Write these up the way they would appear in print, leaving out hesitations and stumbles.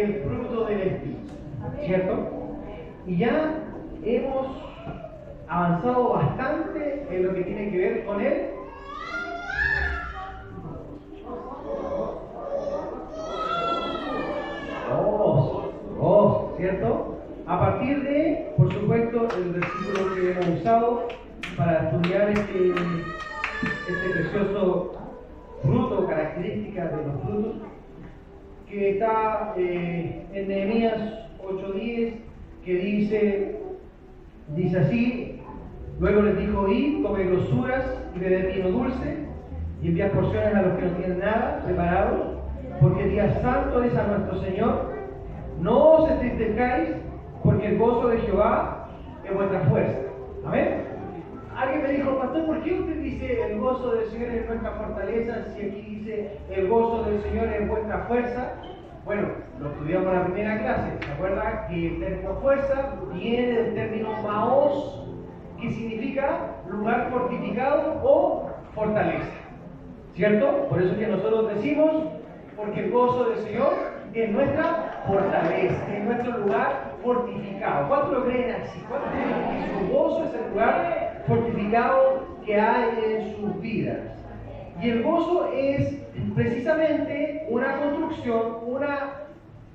el fruto del Espíritu, ¿cierto? Y ya hemos avanzado bastante en lo que tiene que ver con él. ¿Cierto? A partir de, por supuesto, el versículo que hemos usado para estudiar este precioso fruto, característica de los frutos, que está en Nehemías 8:10, que dice así: luego les dijo: id, comed grosuras y bebed vino dulce, y enviad porciones a los que no tienen nada preparado, porque el día santo es a nuestro Señor. No os entristezcáis, porque el gozo de Jehová es vuestra fuerza. Amén. Alguien me dijo: pastor, ¿por qué usted dice el gozo del Señor es nuestra fortaleza si aquí dice el gozo del Señor es vuestra fuerza? Bueno, lo estudiamos en la primera clase. ¿Se acuerda que el término fuerza viene del término maos, que significa lugar fortificado o fortaleza? ¿Cierto? Por eso es que nosotros decimos, porque el gozo del Señor es nuestra fortaleza, es nuestro lugar fortificado. ¿Cuántos lo creen así? ¿Cuántos creen que su gozo es el lugar fortificado que hay en sus vidas? Y el gozo es precisamente una construcción, una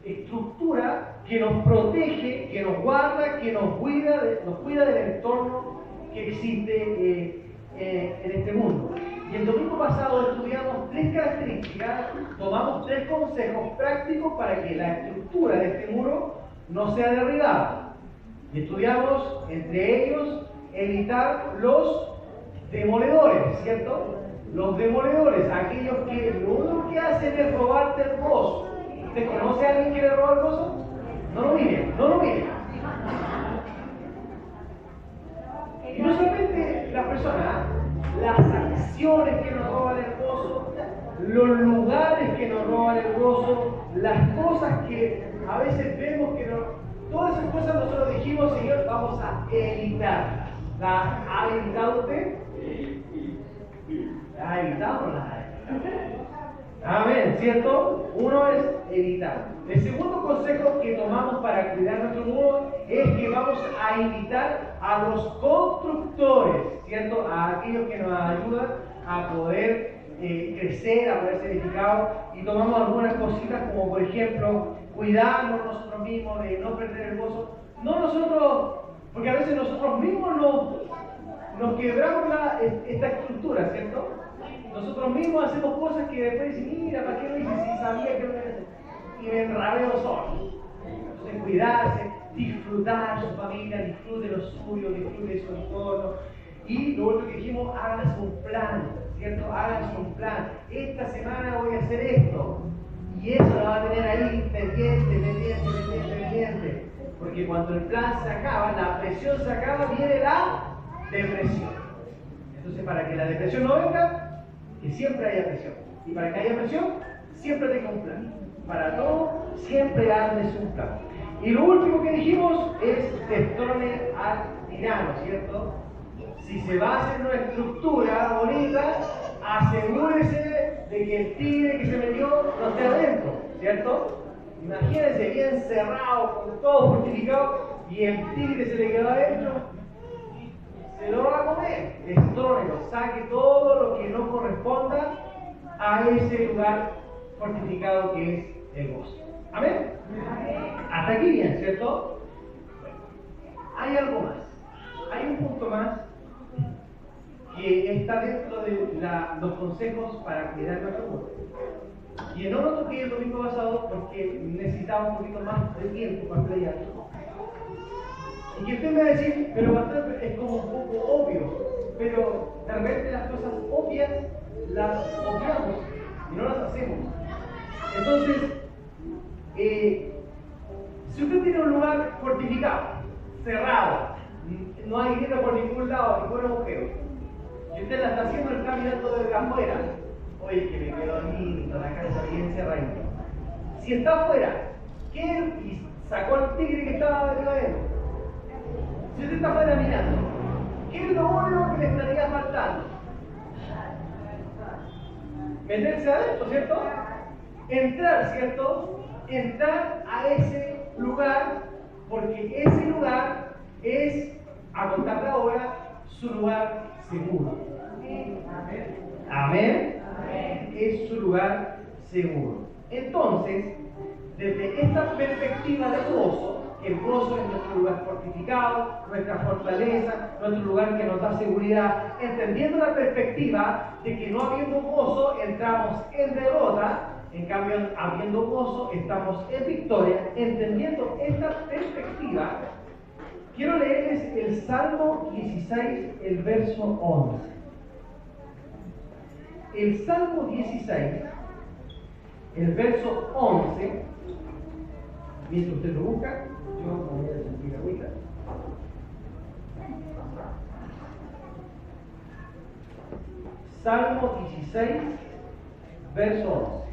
estructura que nos protege, que nos guarda, que nos cuida del entorno que existe en este mundo. Y el domingo pasado estudiamos 3 características, tomamos 3 consejos prácticos para que la estructura de este muro no sea derribada. Y estudiamos, entre ellos, evitar los demoledores, ¿cierto? Los demoledores, aquellos que lo único que hacen es robarte el gozo. ¿Usted conoce a alguien que le roba el gozo? No lo miren, no lo miren. Y no solamente las personas, las acciones que nos roban el gozo, los lugares que nos roban el gozo, las cosas que a veces vemos que no, todas esas cosas nosotros dijimos: Señor, vamos a evitarlas. ¿Las ha evitado usted? ¿Las ha evitado o no las ha evitado? Amén, ¿cierto? Uno es evitar. El segundo consejo que tomamos para cuidar nuestro muro es que vamos a invitar a los constructores, ¿cierto? A aquellos que nos ayudan a poder crecer, a poder ser edificados, y tomamos algunas cositas como, por ejemplo, cuidarnos nosotros mismos de no perder el gozo. No nosotros, porque a veces nosotros mismos nos quebramos esta estructura, ¿cierto? Nosotros mismos hacemos cosas que después dicen: mira, ¿para qué lo hice si sabía que lo iba a hacer? Y me enrabeo solo. Entonces, cuidarse, disfrutar su familia, disfrute lo suyo, disfrute su entorno. Y lo otro que dijimos: háganse un plan, ¿cierto? Háganse un plan. Esta semana voy a hacer esto. Y eso lo va a tener ahí pendiente. Porque cuando el plan se acaba, la presión se acaba, viene la depresión. Entonces, para que la depresión no venga, que siempre haya presión. Y para que haya presión, siempre tenga un plan. Para todo, siempre armes un plan. Y lo último que dijimos es: destrone al tirano, ¿cierto? Si se va a hacer una estructura bonita, asegúrese de que el tigre que se metió no esté adentro, ¿cierto? Imagínense bien cerrado, con todo fortificado, y el tigre se le quedó adentro. Se lo va a comer, destrónelo, saque todo lo que no corresponda a ese lugar fortificado que es el gozo. ¿Amén? Hasta aquí bien, ¿cierto? Hay algo más, hay un punto más que está dentro de los consejos para cuidar nuestro cuerpo. Y no lo toqué el domingo pasado porque necesitaba un poquito más de tiempo para estudiarlo. Y que usted me va a decir: pero pastor, es como un poco obvio, pero de repente las cosas obvias las obviamos y no las hacemos. Entonces, si usted tiene un lugar fortificado, cerrado, no hay dinero por ningún lado, ningún agujero, y usted la está haciendo, está mirando desde afuera, oye, que me quedó lindo, la casa bien cerradita. Si está afuera, ¿qué? Y sacó al tigre que estaba dentro de él. Si usted está afuera mirando, ¿qué es lo único que le estaría faltando? Meterse adentro, ¿cierto? entrar, ¿cierto? Entrar a ese lugar, porque ese lugar es, a contar de ahora, su lugar seguro. Amén. Es su lugar seguro. Entonces, desde esta perspectiva de gozo, el gozo es nuestro lugar fortificado, nuestra fortaleza, nuestro lugar que nos da seguridad, entendiendo la perspectiva de que no habiendo gozo entramos en derrota, en cambio habiendo gozo estamos en victoria. Entendiendo esta perspectiva, quiero leerles el Salmo 16, el verso 11. El Salmo 16, el verso 11, mientras usted lo busca, yo me voy a sentir agüita. Salmo 16, verso 11.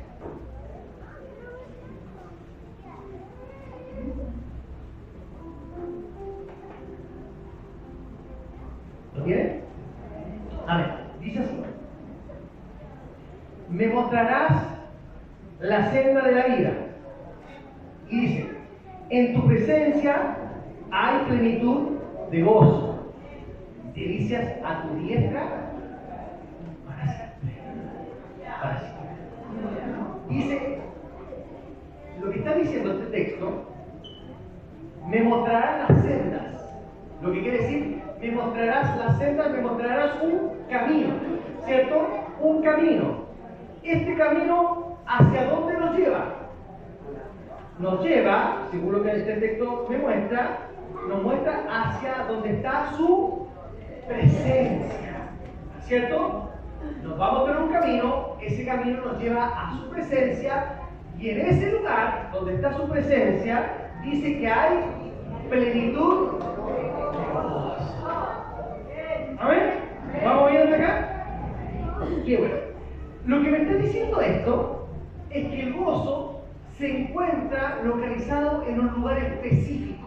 ¿Lo tiene? Amén. Dice así: me mostrarás la senda de la vida. Y dice: en tu presencia hay plenitud de gozo, delicias a tu diestra para siempre. Para siempre. Dice, lo que está diciendo este texto, me mostrarás las sendas. Lo que quiere decir, me mostrarás las sendas, me mostrarás un camino, ¿cierto? Un camino. Este camino, ¿hacia dónde nos lleva? Nos lleva, según lo que este texto me muestra, nos muestra hacia donde está su presencia, ¿cierto? Nos vamos por un camino, ese camino nos lleva a su presencia, y en ese lugar donde está su presencia, dice que hay plenitud de gozo. ¿Amén? ¿Vamos bien hasta acá? Qué bueno. Lo que me está diciendo esto es que el gozo se encuentra localizado en un lugar específico.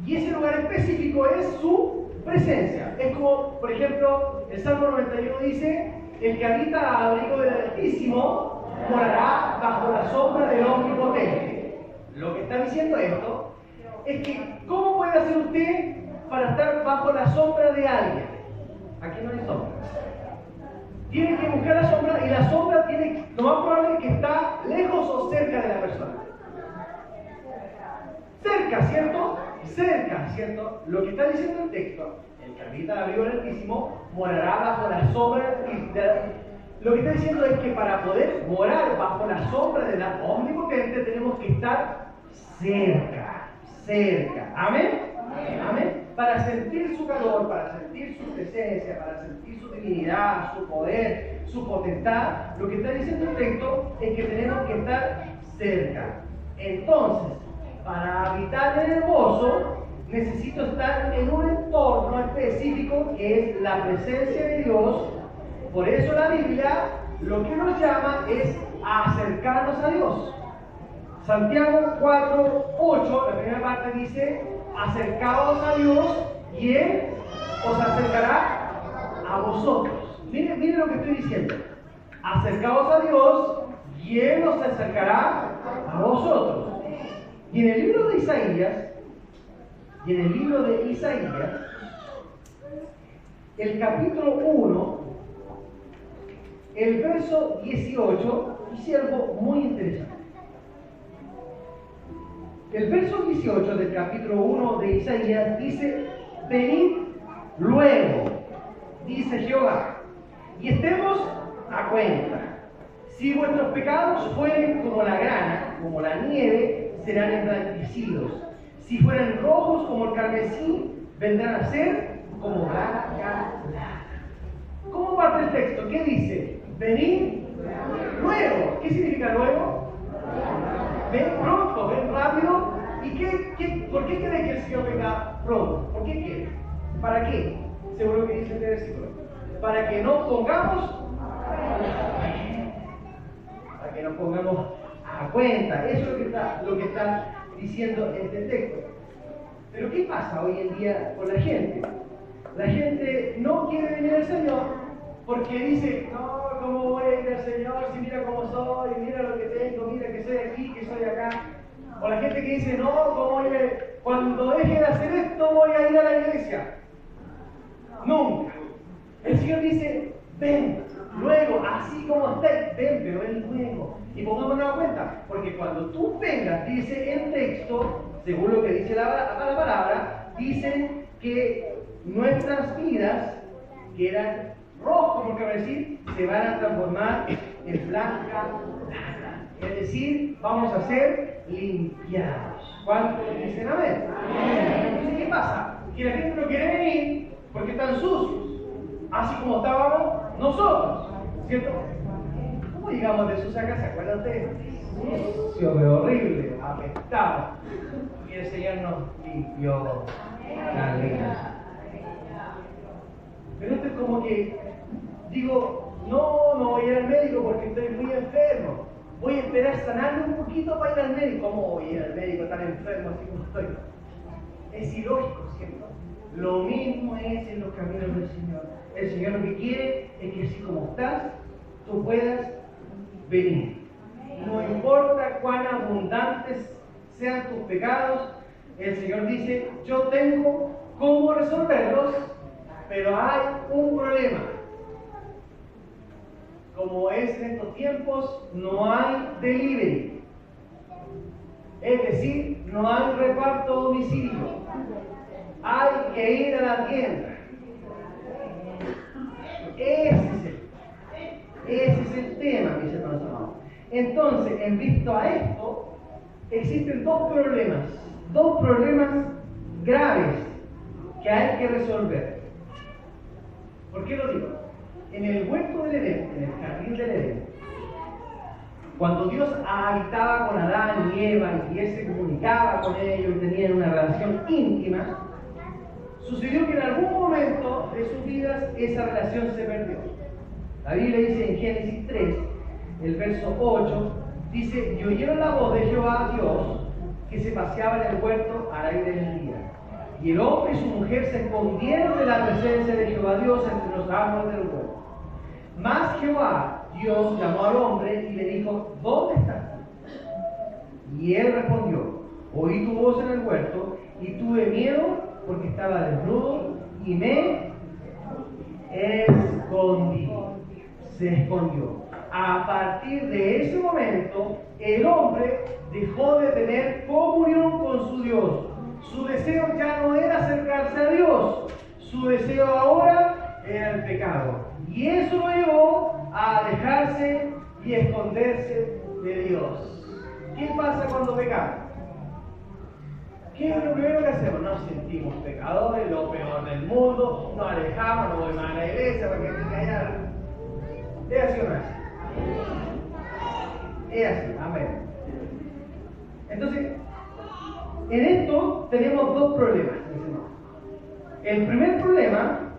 Y ese lugar específico es su presencia. Es como, por ejemplo, el Salmo 91 dice: el que habita al abrigo del Altísimo morará bajo la sombra del Omnipotente. Lo que está diciendo esto es que, ¿cómo puede hacer usted para estar bajo la sombra de alguien? Aquí no hay sombra. Tiene que buscar la sombra, y la sombra tiene, lo más probable es que está lejos o cerca de la persona. Cerca, ¿cierto? Cerca, ¿cierto? Lo que está diciendo el texto: el que habita al abrigo del Altísimo morará bajo la sombra Lo que está diciendo es que para poder morar bajo la sombra de la Omnipotente tenemos que estar cerca, cerca. ¿Amén? Amén. Para sentir su calor, para sentir su presencia, para sentir su divinidad, su poder, su potestad, lo que está diciendo el texto es que tenemos que estar cerca. Entonces, para habitar en el gozo, necesito estar en un entorno específico que es la presencia de Dios. Por eso la Biblia lo que nos llama es a acercarnos a Dios. Santiago 4:8, la primera parte dice: acercaos a Dios y Él os acercará a vosotros. Mire lo que estoy diciendo. Acercaos a Dios y Él os acercará a vosotros. Y en el libro de Isaías, el capítulo 1, el verso 18, dice algo muy interesante. El verso 18 del capítulo 1 de Isaías dice: venid luego, dice Jehová, y estemos a cuenta. Si vuestros pecados fueren como la grana, como la nieve, serán emblanquecidos. Si fueren rojos como el carmesí, vendrán a ser como blanca lana. ¿Cómo parte el texto? ¿Qué dice? Venid luego. ¿Qué significa luego? Ven pronto, ven rápido. ¿Y por qué quiere que el Señor venga pronto? ¿Por qué quiere? ¿Para qué? Según lo que dice este versículo. Para que nos pongamos a cuenta. Eso es lo que está diciendo este texto. Pero ¿qué pasa hoy en día con la gente? La gente no quiere venir al Señor Porque dice, no, ¿cómo voy a ir al Señor si mira cómo soy, mira lo que tengo, mira que soy aquí, que soy acá? O la gente que dice, no, ¿cómo voy a ir? Cuando deje de hacer esto voy a ir a la iglesia. Nunca. El Señor dice, ven, luego, así como estés, ven, pero ven luego. Y pongámonos cuenta, porque cuando tú vengas, dice el texto, según lo que dice la palabra, dicen que nuestras vidas, que eran rojos, porque va a decir, se van a transformar en blanca lana. Es decir, vamos a ser limpiados. ¿Cuántos dicen amén? Entonces, ¿qué pasa? Que la gente no quiere venir porque están sucios, así como estábamos nosotros, ¿cierto? ¿Cómo llegamos de sus acá? ¿Se acuerdan ustedes? Sucio, pero horrible, apestado. Y el Señor nos limpió la vida. Pero esto es como que digo, no voy a ir al médico porque estoy muy enfermo. Voy a esperar sanarme un poquito para ir al médico. ¿Cómo voy a ir al médico tan enfermo así como estoy? Es ilógico, ¿cierto? Lo mismo es en los caminos del Señor. El Señor lo que quiere es que así como estás, tú puedas venir. No importa cuán abundantes sean tus pecados, el Señor dice, yo tengo cómo resolverlos, pero hay un problema. Como es en estos tiempos, no hay delivery. Es decir, no hay reparto a domicilio. Hay que ir a la tienda. Ese es el tema, mis hermanos amados. Entonces, en visto a esto, existen dos problemas graves que hay que resolver. ¿Por qué lo digo? En el huerto del Edén, en el jardín del Edén, cuando Dios habitaba con Adán y Eva y Él se comunicaba con ellos y tenían una relación íntima, sucedió que en algún momento de sus vidas esa relación se perdió. La Biblia dice en Génesis 3, el verso 8, dice, y oyeron la voz de Jehová Dios que se paseaba en el huerto al aire del día. Y el hombre y su mujer se escondieron de la presencia de Jehová Dios entre los árboles del huerto. Mas Jehová Dios llamó al hombre y le dijo, ¿dónde estás? Y él respondió, oí tu voz en el huerto y tuve miedo porque estaba desnudo y me escondí. Se escondió. A partir de ese momento, el hombre dejó de tener comunión con su Dios. Su deseo ya no era acercarse a Dios. Su deseo ahora era el pecado. Y eso lo llevó a alejarse y esconderse de Dios. ¿Qué pasa cuando pecamos? ¿Qué es lo primero que hacemos? Nos sentimos pecadores, lo peor del mundo, nos alejamos, nos vamos a la iglesia para que te callaran. ¿Es así o no es así? Es así, amén. Entonces, en esto tenemos dos problemas. El primer problema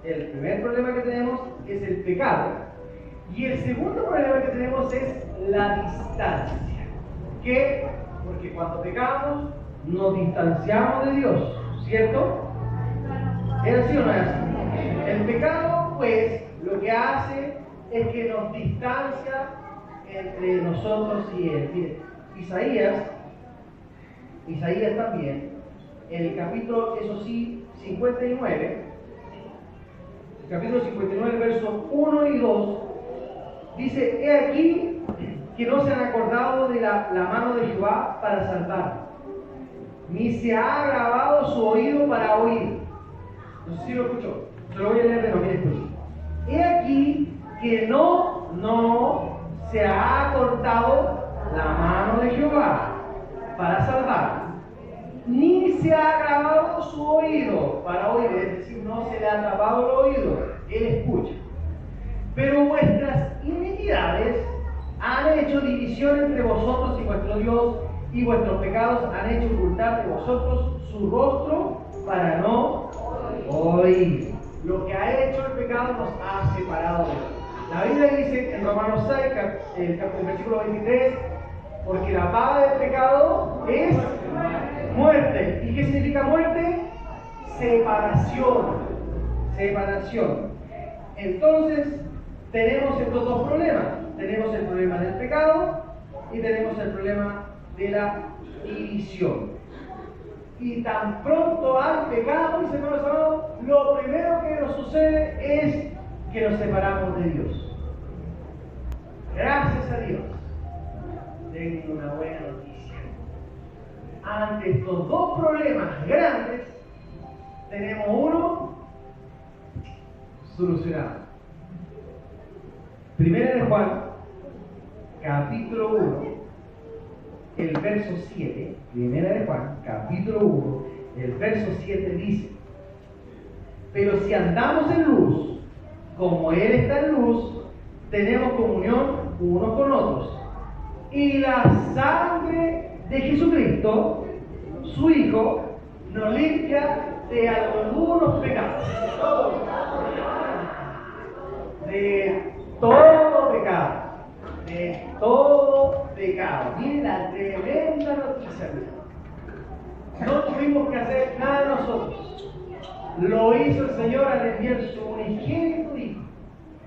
que tenemos es el pecado. Y el segundo problema que tenemos es la distancia. ¿Qué? Porque cuando pecamos, nos distanciamos de Dios, ¿cierto? ¿Es así o no es así? El pecado, pues, lo que hace es que nos distancia entre nosotros y Él. Miren, Isaías también, en el capítulo, eso sí, 59, el capítulo 59, versos 1 y 2, dice, he aquí que no se han acordado de la mano de Jehová para salvar, ni se ha agravado su oído para oír. No sé si lo escuchó, se lo voy a leer de nuevo, mire, escuche. He aquí que no se ha cortado la mano de Jehová para salvar, ni se ha agravado su oído para oír, es decir, no se le ha tapado el oído, él escucha. Pero vuestras iniquidades han hecho división entre vosotros y vuestro Dios, y vuestros pecados han hecho ocultar de vosotros su rostro para no oír. Lo que ha hecho el pecado nos ha separado de Dios. La Biblia dice en Romanos 6, el versículo 23, porque la paga del pecado es muerte. ¿Y qué significa muerte? Separación. Entonces, tenemos estos dos problemas. Tenemos el problema del pecado y tenemos el problema de la división. Y tan pronto hay pecado, mis hermanos amados, lo primero que nos sucede es que nos separamos de Dios. Gracias a Dios, tengo una buena noticia. Ante estos dos problemas grandes, tenemos uno solucionado. Primera de Juan, capítulo 1, el verso 7. Primera de Juan, capítulo 1, el verso 7 dice: pero si andamos en luz, como Él está en luz, tenemos comunión unos con otros. Y la sangre de Jesucristo, su Hijo, nos limpia de algunos pecados. De todo pecado. De todo pecado. Miren la tremenda noticia. No tuvimos que hacer nada nosotros. Lo hizo el Señor al enviar su unigénito Hijo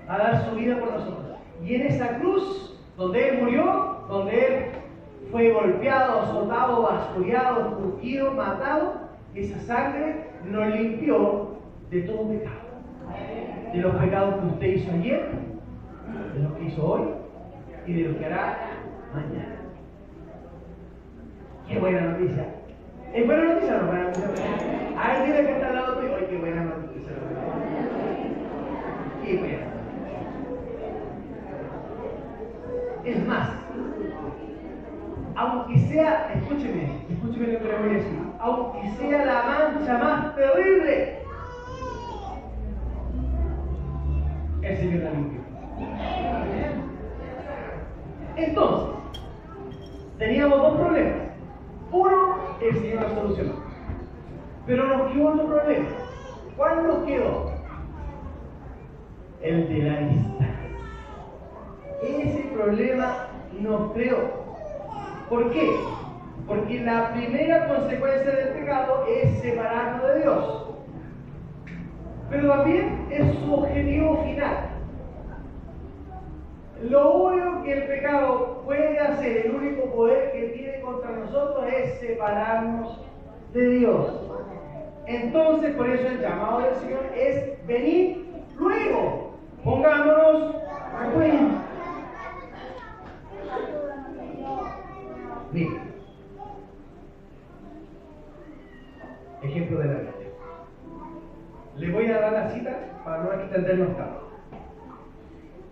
a dar su vida por nosotros. Y en esa cruz, donde Él murió, donde Él fue golpeado, azotado, basculeado, escupido, matado, esa sangre nos limpió de todo pecado. De los pecados que usted hizo ayer, de los que hizo hoy y de los que hará mañana. ¡Qué buena noticia! ¿Es buena noticia o no buena noticia? Ahí tiene que estar al lado tuyo. ¡Ay, qué buena noticia! ¡Qué buena noticia! Es más, aunque sea, escúcheme lo que le voy a decir, aunque sea la mancha más terrible, el Señor la limpió. Entonces, teníamos dos problemas. Uno, el Señor lo solucionó. Pero nos quedó otro problema. ¿Cuál nos quedó? El de la distancia. Ese problema nos creó. ¿Por qué? Porque la primera consecuencia del pecado es separarnos de Dios. Pero también es su objetivo final. Lo único que el pecado puede hacer, el único poder que tiene contra nosotros es separarnos de Dios. Entonces, por eso el llamado del Señor es venir luego. Pongámonos a cuenta. Mira, ejemplo de la Biblia. Le voy a dar la cita para no extendernos tanto.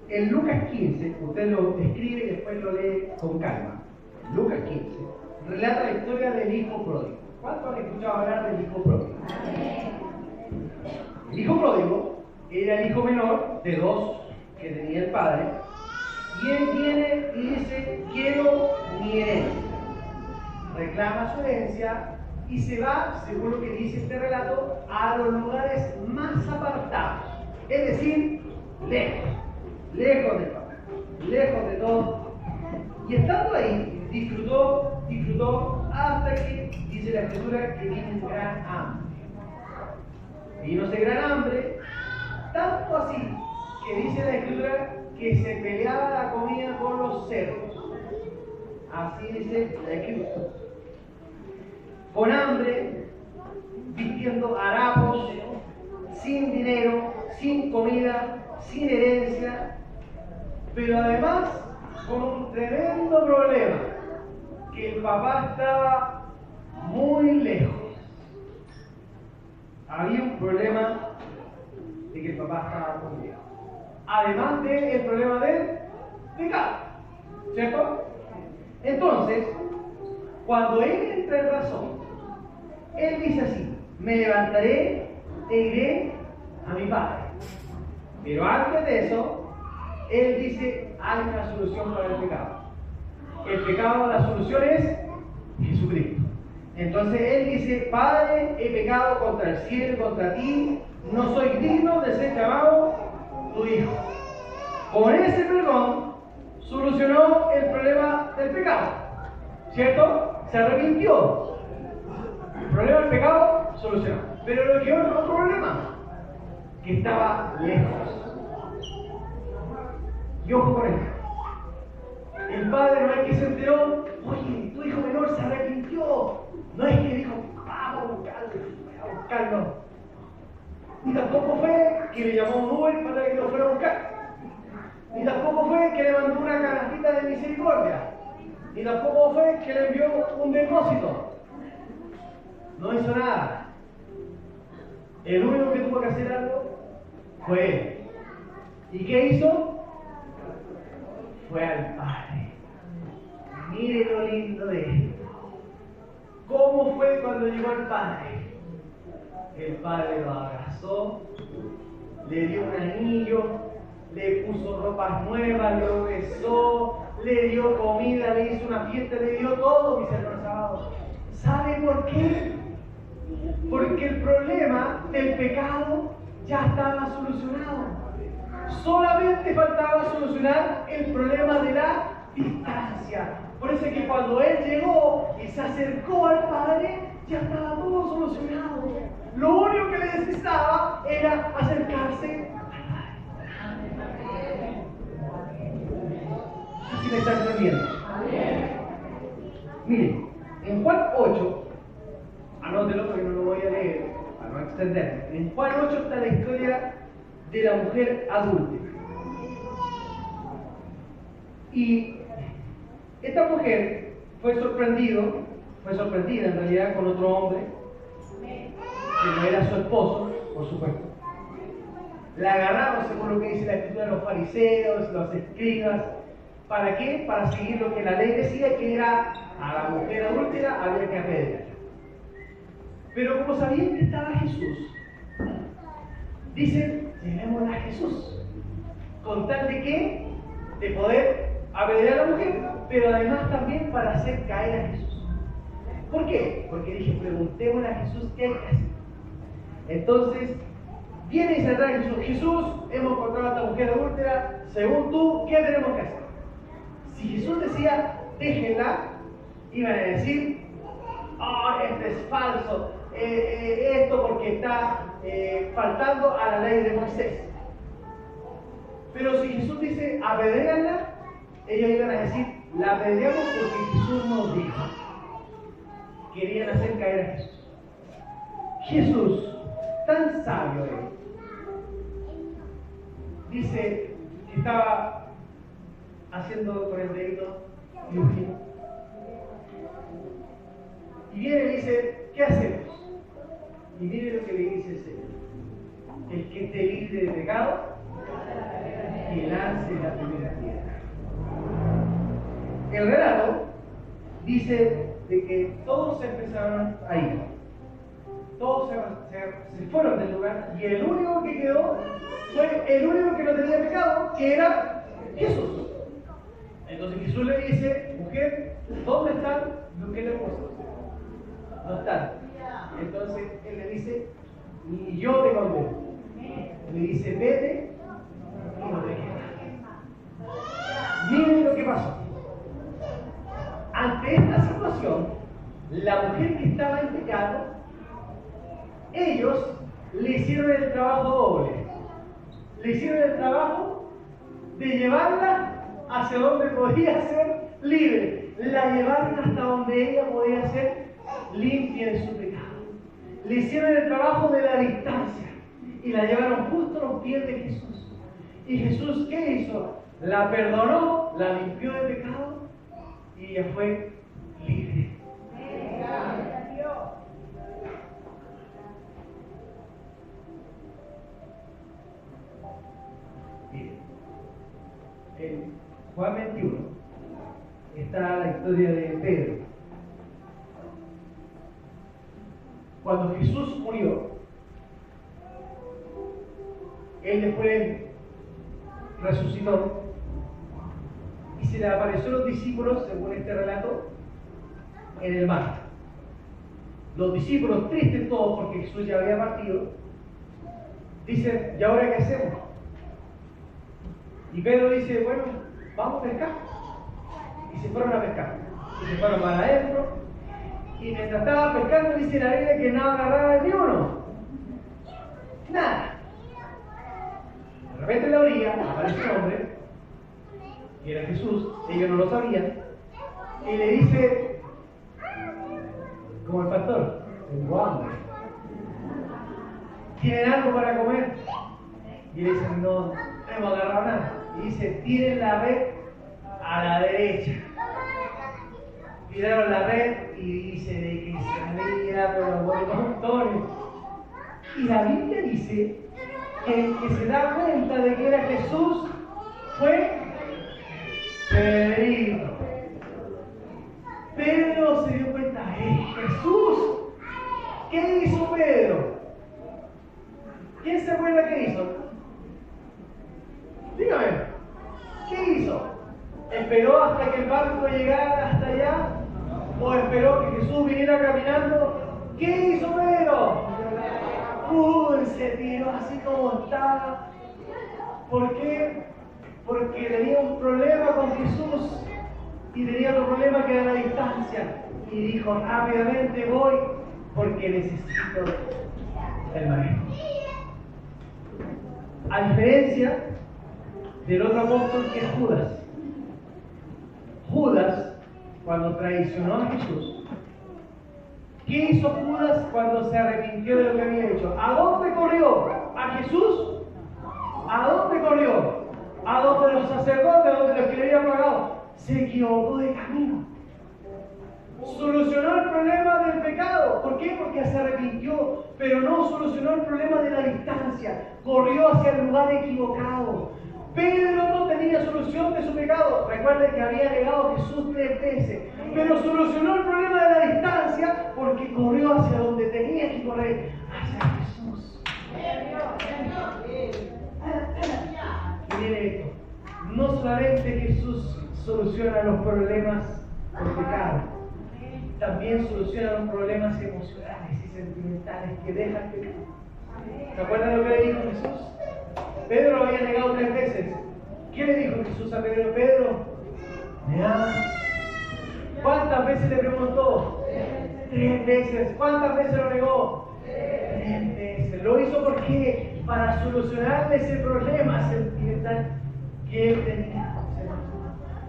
En Lucas 15, usted lo escribe y después lo lee con calma. Lucas 15 relata la historia del hijo pródigo. ¿Cuántos han escuchado hablar del hijo pródigo? El hijo pródigo era el hijo menor de dos que tenía el padre, y él viene y dice: quiero mi herencia. Reclama su herencia y se va, según lo que dice este relato, a los lugares más apartados, es decir, lejos del papá, lejos de todo. Y estando ahí, disfrutó hasta que, dice la Escritura, que vino gran hambre. Vino ese gran hambre, tanto así que dice la Escritura que se peleaba la comida con los cerdos. Así dice la Escritura. Con hambre, vistiendo harapos, sin dinero, sin comida, sin herencia, pero además con un tremendo problema, que el papá estaba muy lejos. Había un problema de que el papá estaba muy lejos. Además del problema del pecado, ¿cierto? Entonces, cuando él entra en razón, él dice así: me levantaré e iré a mi padre. Pero antes de eso, él dice: hay una solución para el pecado. El pecado, la solución es Jesucristo. Entonces él dice: Padre, he pecado contra el cielo y contra ti, no soy digno de ser llamado tu hijo. Con ese perdón solucionó el problema del pecado, ¿cierto? Se arrepintió. El problema del pecado solucionado. Pero lo que otro problema, que estaba lejos. Y ojo con esto. El padre no es que se enteró, oye, tu hijo menor se arrepintió. No es que dijo, vamos a buscarlo. Ni tampoco fue que le llamó un Uber para que lo fuera a buscar. Ni tampoco fue que le mandó una canastita de misericordia. Ni tampoco fue que le envió un depósito. No hizo nada. El único que tuvo que hacer algo fue él. ¿Y qué hizo? Fue al Padre. Mire lo lindo de esto. ¿Cómo fue cuando llegó al Padre? El Padre lo abrazó, le dio un anillo, le puso ropas nuevas, lo besó, le dio comida, le hizo una fiesta, le dio todo, mis hermanos amados. ¿Sabe por qué? Porque el problema del pecado ya estaba solucionado. Solamente faltaba solucionar el problema de la distancia. Por eso es que cuando él llegó y se acercó al Padre, ya estaba todo solucionado. Lo único que le necesitaba era acercarse al Padre. Así me está entendiendo. Miren, en Juan 8, anótelo porque no lo voy a leer, para no extenderme. En Juan 8 está la historia de la mujer adúltera. Y esta mujer fue sorprendida en realidad con otro hombre, que no era su esposo, por supuesto. La agarraron, según lo que dice la escritura, de los fariseos, los escribas. ¿Para qué? Para seguir lo que la ley decía, que era a la mujer adúltera había que apedrearla. Pero como sabían que estaba Jesús, dicen, llevémosla a Jesús, con tal de que, de poder apedrear a la mujer, pero además también para hacer caer a Jesús. ¿Por qué? Porque dije, preguntémosle a Jesús qué hay que hacer. Entonces, viene y se trae Jesús. Jesús, hemos encontrado a esta mujer adúltera, según tú, ¿qué tenemos que hacer? Si Jesús decía, déjenla, iban a decir, esto es falso, esto porque está faltando a la ley de Moisés. Pero si Jesús dice, apedréanla, ellos iban a decir, la apedreamos porque Jesús nos dijo. Querían hacer caer a Jesús. Jesús, tan sabio él, dice que estaba haciendo con el dedito y un y viene y dice, ¿qué hacemos? Y mire lo que le dice el Señor. El que esté libre de pecado, que lance la primera piedra. El relato dice de que todos se empezaron a ir. Todos se fueron del lugar y el único que quedó fue el único que no tenía pecado, que era Jesús. Entonces Jesús le dice, mujer, ¿dónde están los que le puso? No están. Entonces él le dice, ni yo te condeno. Le dice, vete y no te quedas. Miren lo que pasó. Ante esta situación, la mujer que estaba en pecado, ellos le hicieron el trabajo doble. Le hicieron el trabajo de llevarla hacia donde podía ser libre. La llevaron hasta donde ella podía ser limpia de su pecado. Le hicieron el trabajo de la distancia y la llevaron justo a los pies de Jesús. ¿Y Jesús qué hizo? La perdonó, la limpió de pecado y ella fue libre. Miren, en Juan 21 está la historia de Pedro. Cuando Jesús murió, él después resucitó y se le apareció a los discípulos, según este relato, en el mar. Los discípulos, tristes todos porque Jesús ya había partido, dicen, ¿y ahora qué hacemos? Y Pedro dice, bueno, vamos a pescar. Y se fueron a pescar. Y se fueron para adentro. Y mientras estaba pescando, dice la Biblia que no agarraba ni uno. Nada. De repente en la orilla aparece un hombre que era Jesús, ellos no lo sabían, y le dice, como el pastor, tengo hambre. ¿Tienen algo para comer? Y le dicen, no hemos agarrado nada. Y dice, tiren la red a la derecha. Tiraron la red y dice de que salía, pero bueno, montones. Y la Biblia dice que el que se da cuenta de que era Jesús fue Pedrito. Pedro se dio cuenta, Jesús. ¿Qué hizo Pedro? ¿Quién se acuerda qué hizo? Dígame, ¿qué hizo? ¿Esperó hasta que el barco llegara hasta allá? ¿O esperó que Jesús viniera caminando? ¿Qué hizo Pedro? Se tiró así como estaba. ¿Por qué? Porque tenía un problema con Jesús y tenía otro problema que era la distancia. Y dijo, rápidamente voy porque necesito el maestro. A diferencia del otro apóstol que es Judas. Judas, cuando traicionó a Jesús, ¿qué hizo Judas cuando se arrepintió de lo que había hecho? ¿A dónde corrió? ¿A Jesús? ¿A dónde corrió? ¿A donde los sacerdotes, a donde los que le habían pagado? Se equivocó de camino. Solucionó el problema del pecado. ¿Por qué? Porque se arrepintió, pero no solucionó el problema de la distancia. Corrió hacia el lugar equivocado. Pedro no tenía solución de su pecado. Recuerden que había negado a Jesús 3 veces, pero solucionó el problema de la distancia porque corrió hacia donde tenía que correr, hacia Jesús. Y miren esto, no solamente Jesús soluciona los problemas del pecado, también soluciona los problemas emocionales y sentimentales que dejan de... ¿Se acuerdan lo que le dijo Jesús? Pedro lo había negado 3 veces. ¿Qué le dijo Jesús a Pedro? Pedro, ¿me amas? ¿Cuántas veces le preguntó? 3 veces. ¿Cuántas veces lo negó? 3 veces. Lo hizo porque para solucionarle ese problema sentimental que él tenía.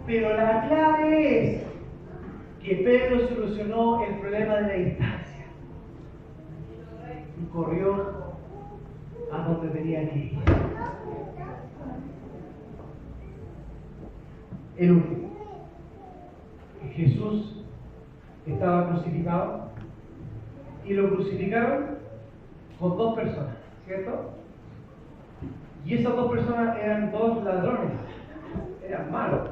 Pero la clave es que Pedro solucionó el problema de la distancia y corrió a donde tenía que ir. El último. Jesús estaba crucificado y lo crucificaron con 2 personas, ¿cierto? Y esas 2 personas eran 2 ladrones, eran malos.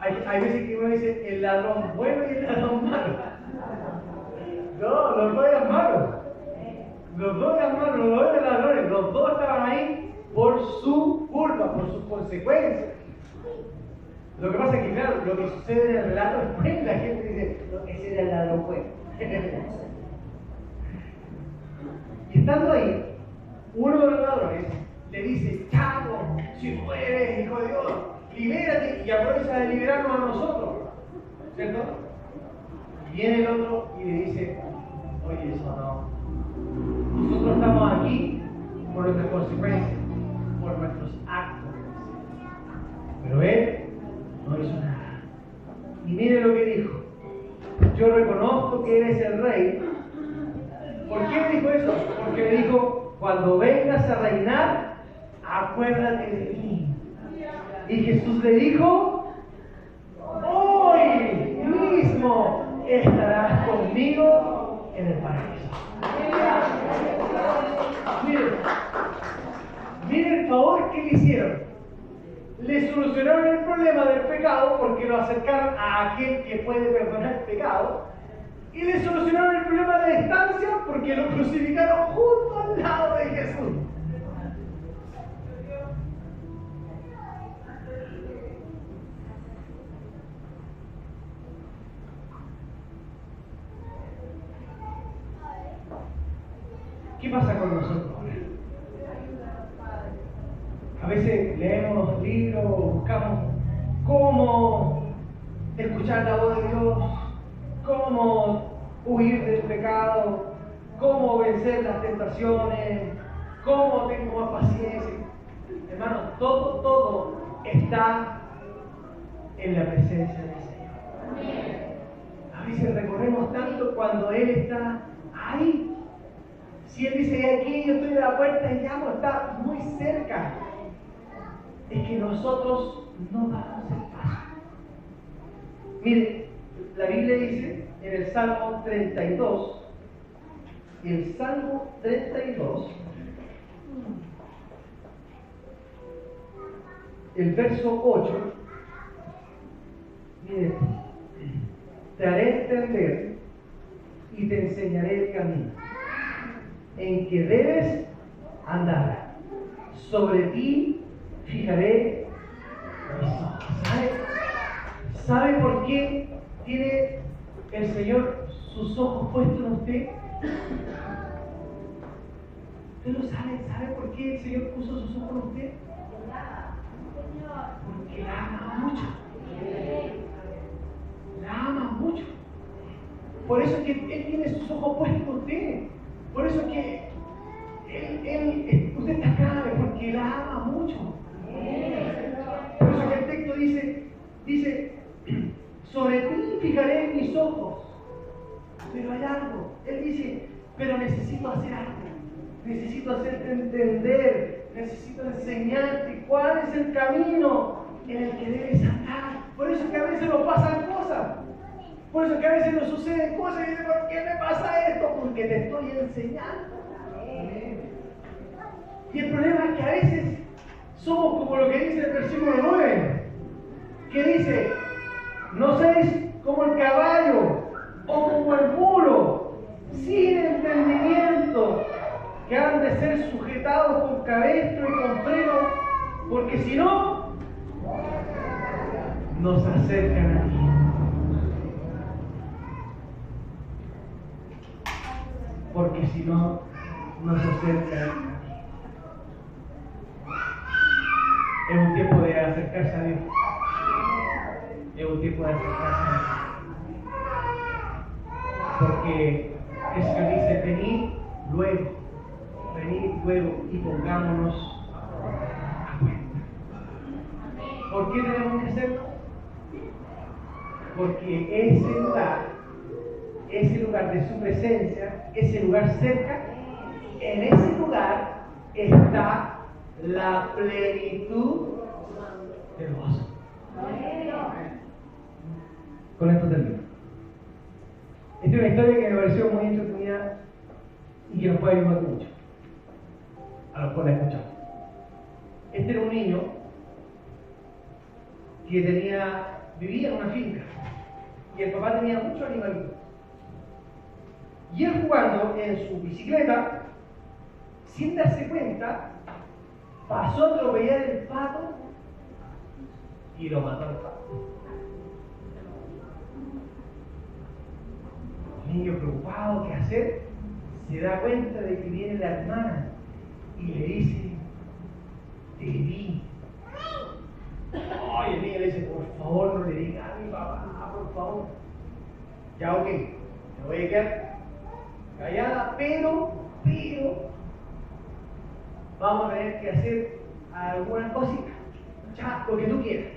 Hay veces que uno dice el ladrón bueno y el ladrón malo. No, los 2 eran malos. Los 2 eran malos, los 2 eran ladrones. Los 2 estaban ahí por su culpa, por sus consecuencias. Lo que pasa es que, claro, lo que sucede en el relato es la gente dice, no, ese era el ladrón bueno. Y estando ahí, uno de los ladrones le dice, chavo, si tú eres hijo de Dios, libérate y aprovecha de liberarnos a nosotros. ¿Cierto? Y viene el otro y le dice, oye, eso no. Nosotros estamos aquí por nuestras consecuencias, por nuestros actos. Pero él no hizo nada. Y mire lo que dijo. Yo reconozco que eres el rey. ¿Por qué dijo eso? Porque le dijo, cuando vengas a reinar, acuérdate de mí. Y Jesús le dijo, hoy mismo estarás conmigo en el paraíso. Miren el favor que le hicieron. Le solucionaron el problema del pecado porque lo acercaron a aquel que puede perdonar el pecado. Y le solucionaron el problema de la distancia porque lo crucificaron justo al lado de Jesús. ¿Qué pasa con nosotros ahora? A veces leemos los libros, buscamos cómo escuchar la voz de Dios, cómo huir del pecado, cómo vencer las tentaciones, cómo tengo más paciencia. Hermano, todo está en la presencia del Señor. A veces recorremos tanto cuando Él está ahí. Si Él dice, aquí yo estoy de la puerta y llamo, está muy cerca. Es que nosotros no damos el paso. Mire, la Biblia dice en el Salmo 32, el Salmo 32, el verso 8, mire, te haré entender y te enseñaré el camino en que debes andar. Sobre ti fijaré mis ojos. ¿Sabe por qué tiene el Señor sus ojos puestos en usted? ¿Usted lo sabe? ¿Sabe por qué el Señor puso sus ojos en usted? Porque la ama mucho. La ama mucho. Por eso es que Él tiene sus ojos puestos en usted. Por eso es que usted está acá, porque la ama mucho. Por eso que el texto dice, sobre ti fijaré mis ojos. Pero hay algo. Él dice, pero necesito hacer algo. Necesito hacerte entender. Necesito enseñarte cuál es el camino en el que debes andar. Por eso es que a veces nos pasan cosas. Por eso es que a veces nos suceden cosas y dicen, ¿por qué me pasa esto? Porque te estoy enseñando. Y el problema es que a veces somos como lo que dice el versículo 9, que dice, no seis como el caballo o como el mulo, sin entendimiento, que han de ser sujetados con cabestro y con freno, porque si no, nos acercan a ti. Porque si no, nos acercan a ti. Es un tiempo de acercarse a Dios. Es un tiempo de acercarse a Dios. Porque el Señor dice, venid luego y pongámonos a cuenta. ¿Por qué tenemos que hacerlo? Porque ese lugar de su presencia, ese lugar cerca, en ese lugar está la plenitud del gozo. Con esto termino. Esta es una historia que me pareció muy entretenida y que nos puede ayudar mucho a los que la escuchamos. Este era un niño que vivía en una finca y el papá tenía muchos animalitos. Y él jugando en su bicicleta, sin darse cuenta, pasó a atropellar el pato y lo mató al pato. El niño preocupado, ¿qué hacer? Se da cuenta de que viene la hermana y le dice, te vi. Ay, el niño le dice, por favor, no le digas a mi papá, por favor. Ya, ok, me voy a quedar callada, pero vamos a tener que hacer algunas cositas. Ya, lo que tú quieras.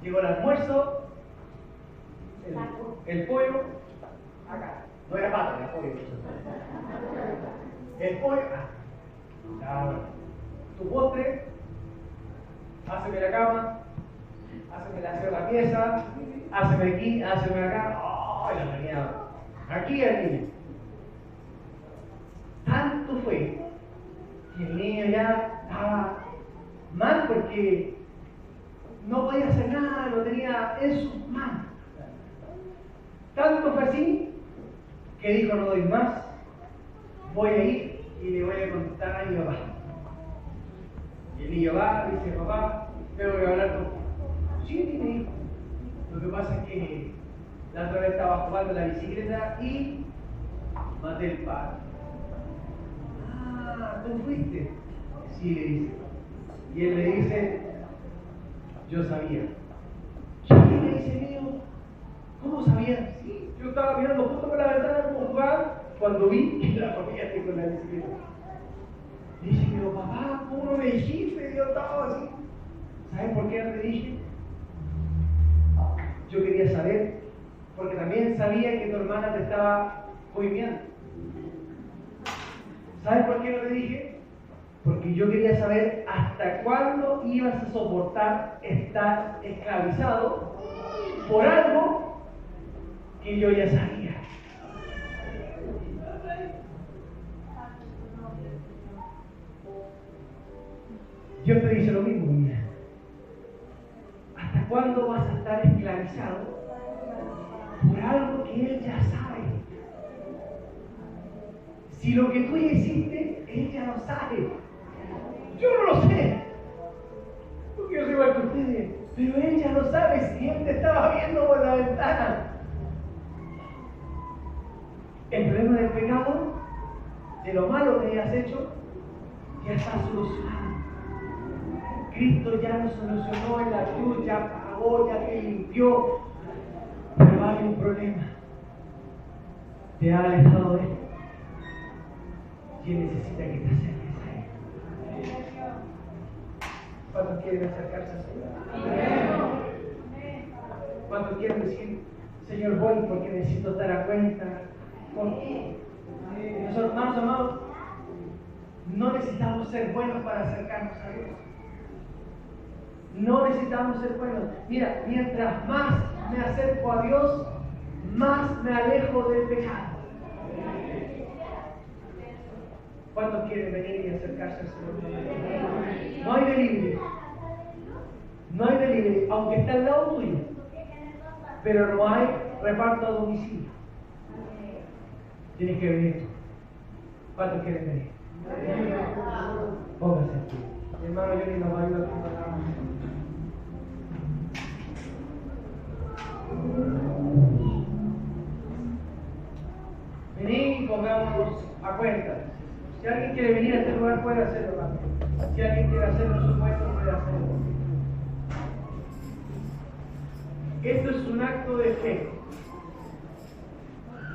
Llegó el almuerzo, el pollo, acá. No era pato, era pollo. El pollo, ya, bueno. Tu postre, háceme la cama, háceme la pieza, háceme aquí, háceme acá. ¡Ay, la tenía! Aquí el niño. Tanto fue que el niño ya estaba mal porque no podía hacer nada, lo tenía en sus manos. Tanto fue así que dijo, no doy más, voy a ir y le voy a contar a mi papá. Y el niño va y dice, papá, tengo que hablar contigo. Sí, tiene hijo. Lo que pasa es que la otra vez estaba jugando en la bicicleta y maté el padre. Ah, ¿tú fuiste? Sí, le dice. Y él le dice, yo sabía. ¿Qué le dice mío? ¿Cómo sabía? Sí, yo estaba mirando justo por la ventana como jugar cuando vi que la rompiste con la bicicleta. Le dice, pero papá, ¿cómo no me dijiste? Yo estaba así. ¿Sabes por qué no te dije? Yo quería saber, porque también sabía que tu hermana te estaba cohibiendo. ¿Sabes por qué no te dije? Porque yo quería saber hasta cuándo ibas a soportar estar esclavizado por algo que yo ya sabía. Dios te dice lo mismo, mira. ¿Hasta cuándo vas a estar esclavizado por algo que Él ya sabe? Si lo que tú ya hiciste, Él ya lo sabe. Yo no lo sé, porque yo soy igual que ustedes, pero Él ya lo sabe si Él te estaba viendo por la ventana. El problema del pecado, de lo malo que hayas hecho, ya está solucionado. Cristo ya lo solucionó en la cruz, ya pagó, ya te limpió. Pero hay un problema. Te ha alejado de Él. ¿Quién necesita que te acerques a Él? ¿Cuántos quieren acercarse al Señor? ¿Cuántos quieren decir, Señor, voy porque necesito estar a cuenta contigo? Nosotros, hermanos amados, no necesitamos ser buenos para acercarnos a Dios. No necesitamos ser buenos. Mira, mientras más me acerco a Dios, más me alejo del pecado. ¿Cuántos quieren venir y acercarse al Señor? No hay delivery. No hay delivery, aunque está al lado tuyo. Pero no hay reparto a domicilio. Tienes que venir tú. ¿Cuántos quieren venir? Póngase aquí. Mi hermano Johnny nos va a ayudar con la cama. Vení y pongámonos a cuenta. Si alguien quiere venir a este lugar, puede hacerlo también. Si alguien quiere hacerlo en su puesto, puede hacerlo. Esto es un acto de fe.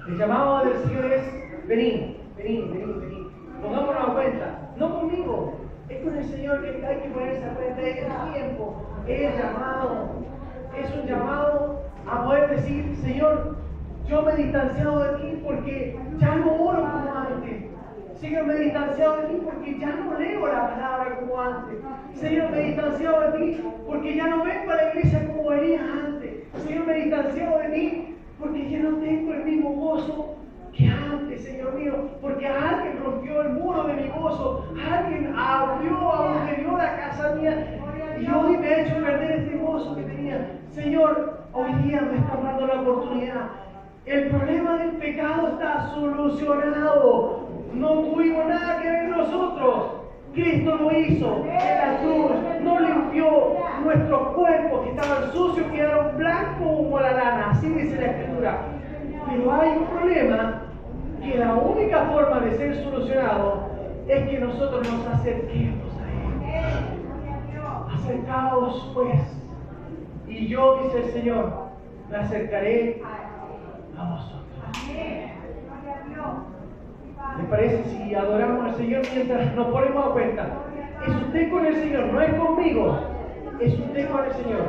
El llamado del Señor es: vení. Pongámonos a cuenta. No conmigo. Es con el Señor que hay que ponerse a cuenta. Es el tiempo. Es el llamado. Es un llamado a poder decir: Señor, yo me he distanciado de ti porque ya no oro como antes. Señor, me he distanciado de ti porque ya no leo la palabra como antes. Señor, me he distanciado de ti porque ya no vengo a la iglesia como venía antes. Señor, me he distanciado de ti porque ya no tengo el mismo gozo que antes, Señor mío, porque alguien rompió el muro de mi gozo, alguien abrió la casa mía y hoy me ha hecho perder este gozo que tenía. Señor, hoy día me está dando la oportunidad. El problema del pecado está solucionado. No tuvimos nada que ver nosotros. Cristo lo hizo en la cruz, no limpió nuestros cuerpos que estaban sucios, quedaron blancos como la lana, así dice la Escritura. Pero hay un problema que la única forma de ser solucionado es que nosotros nos acerquemos a Él. Acercaos pues, y yo, dice el Señor, me acercaré a vosotros. ¿Les parece si adoramos al Señor mientras nos ponemos a cuenta? Es usted con el Señor, no es conmigo. Es usted con el Señor.